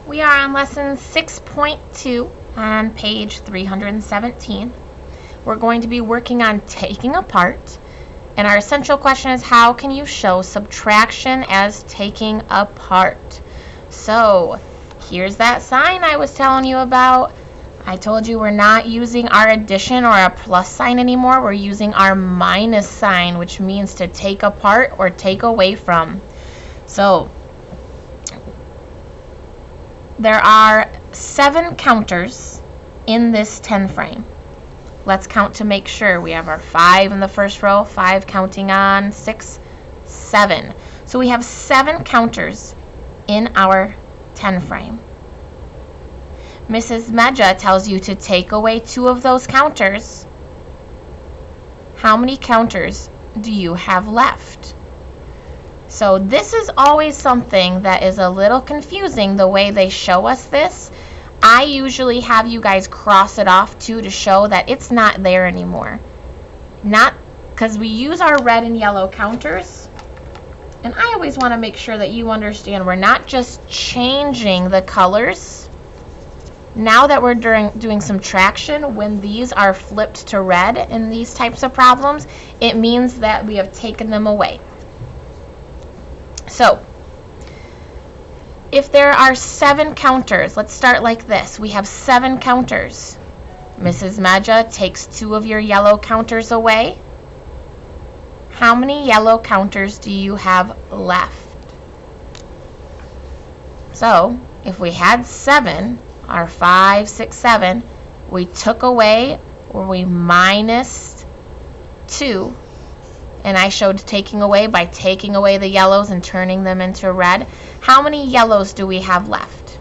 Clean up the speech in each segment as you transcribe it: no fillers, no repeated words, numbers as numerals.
We are on lesson 6.2 on page 317. We're going to be working on taking apart, and our essential question is, how can you show subtraction as taking apart? So here's that sign I was telling you about. I told you we're not using our addition or a plus sign anymore. We're using our minus sign, which means to take apart or take away from. So there are 7 counters in this 10 frame. Let's count to make sure. We have our 5 in the first row, 5 counting on, 6, 7. So we have 7 counters in our 10 frame. Mrs. Medja tells you to take away 2 of those counters. How many counters do you have left? So this is always something that is a little confusing, the way they show us this. I usually have you guys cross it off too to show that it's not there anymore. Not because we use our red and yellow counters. And I always want to make sure that you understand we're not just changing the colors. Now that we're doing subtraction, when these are flipped to red in these types of problems, it means that we have taken them away. So, if there are 7 counters, let's start like this. We have 7 counters. Mrs. Medja takes 2 of your yellow counters away. How many yellow counters do you have left? So, if we had 7, our 5, 6, 7, we took away, or we minus 2. And I showed taking away by taking away the yellows and turning them into red. How many yellows do we have left?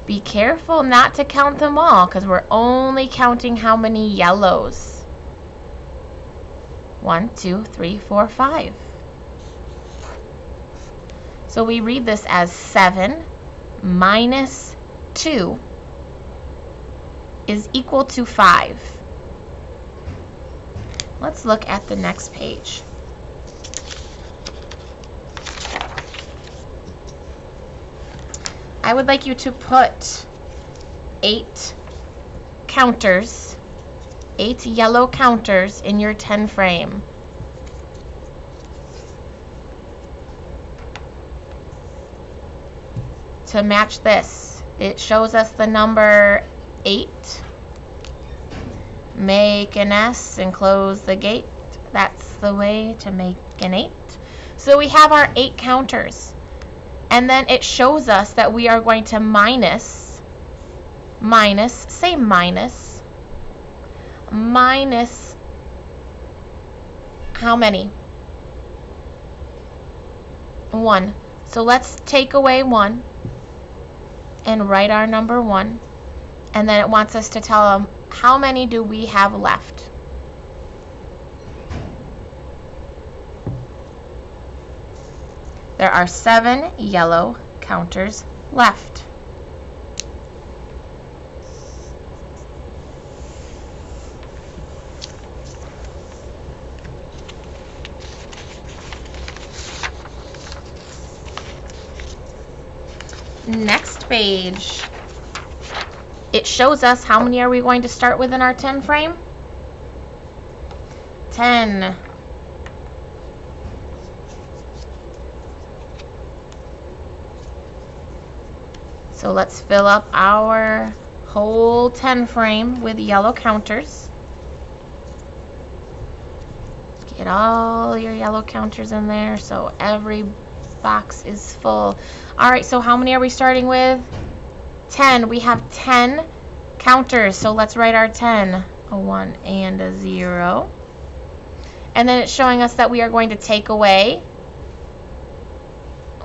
Be careful not to count them all, because we're only counting how many yellows. 1, 2, 3, 4, 5. So we read this as 7 minus 2 is equal to 5. Let's look at the next page. I would like you to put 8 counters, 8 yellow counters in your 10 frame. To match this, it shows us the number 8. Make an S and close the gate. That's the way to make an 8. So we have our 8 counters. And then it shows us that we are going to minus, how many? 1. So let's take away 1 and write our number 1. And then it wants us to tell them, how many do we have left? There are 7 yellow counters left. Next page. It shows us how many are we going to start with in our 10 frame? 10. So let's fill up our whole 10 frame with yellow counters. Get all your yellow counters in there so every box is full. Alright, so how many are we starting with? 10. We have 10 counters, so let's write our 10. A 1 and a 0. And then it's showing us that we are going to take away.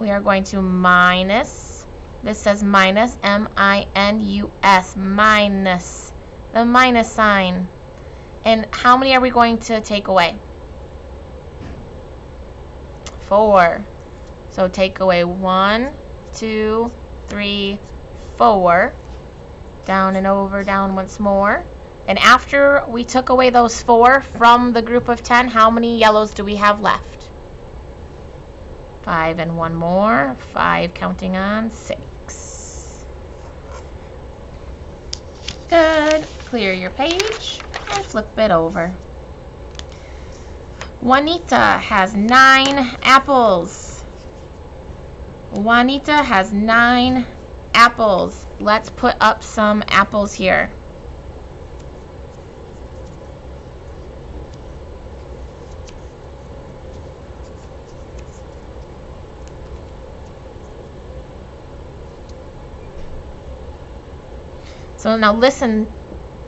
We are going to minus. This says minus, M-I-N-U-S, minus, the minus sign. And how many are we going to take away? 4. So take away 1, 2, 3, 4. Down and over, down once more. And after we took away those 4 from the group of 10, how many yellows do we have left? 5 and one more. 5 counting on 6. Good. Clear your page and flip it over. Juanita has 9 apples. Juanita has 9 apples. Let's put up some apples here. So now listen,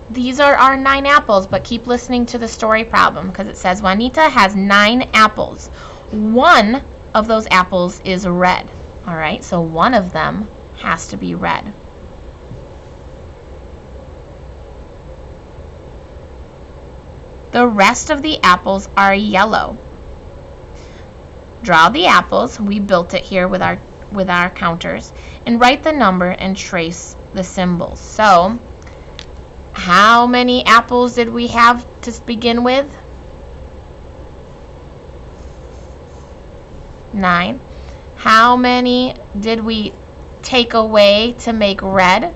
these are our 9 apples, but keep listening to the story problem because it says Juanita has 9 apples. One of those apples is red. All right, so one of them has to be red. The rest of the apples are yellow. Draw the apples. We built it here with our counters, and write the number and trace the symbols. So, how many apples did we have to begin with? 9. How many did we take away to make red?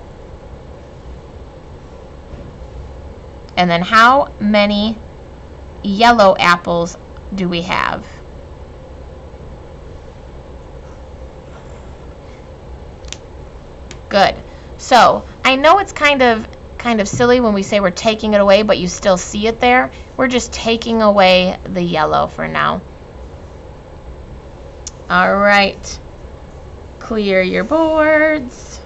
And then how many yellow apples do we have? Good. So I know it's kind of silly when we say we're taking it away, but you still see it there. We're just taking away the yellow for now. All right. Clear your boards.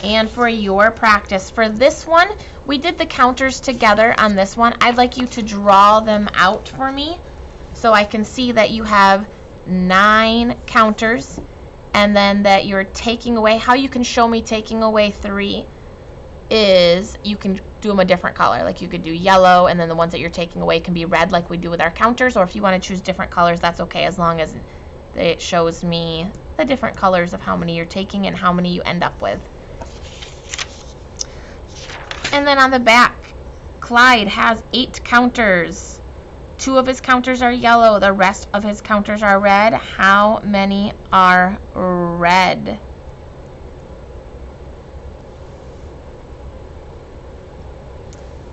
And for your practice, for this one, we did the counters together on this one. I'd like you to draw them out for me so I can see that you have 9 counters, and then that you're taking away. How you can show me taking away 3 is you can do them a different color. Like you could do yellow, and then the ones that you're taking away can be red like we do with our counters, or if you want to choose different colors, that's okay, as long as it shows me the different colors of how many you're taking and how many you end up with. And then on the back, Clyde has 8 counters. 2 of his counters are yellow, the rest of his counters are red. How many are red?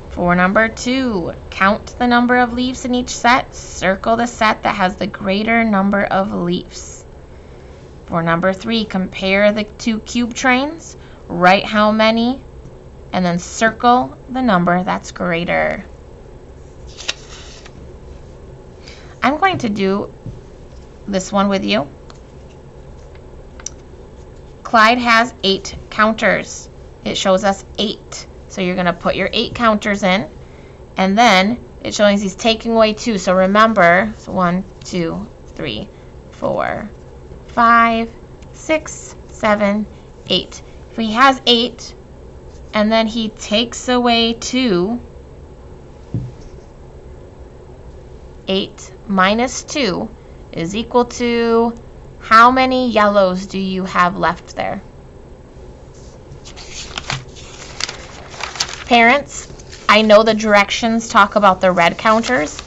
For number 2, count the number of leaves in each set. Circle the set that has the greater number of leaves. For number 3, compare the 2 cube trains. Write how many, and then circle the number that's greater. I'm going to do this one with you. Clyde has 8 counters. It shows us 8. So you're going to put your 8 counters in, and then it shows he's taking away 2. So remember, so 1, 2, 3, 4, 5, 6, 7, 8. If he has 8, and then he takes away 2, 8 minus 2 is equal to how many yellows do you have left there? Parents, I know the directions talk about the red counters,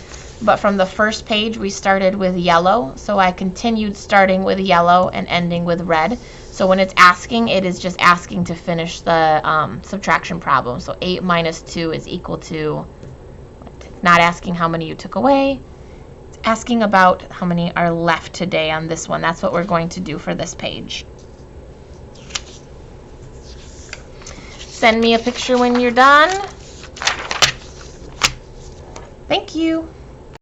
but from the first page we started with yellow, so I continued starting with yellow and ending with red. So when it's asking, it is just asking to finish the subtraction problem. So 8 minus 2 is equal to, not asking how many you took away, it's asking about how many are left today on this one. That's what we're going to do for this page. Send me a picture when you're done. Thank you.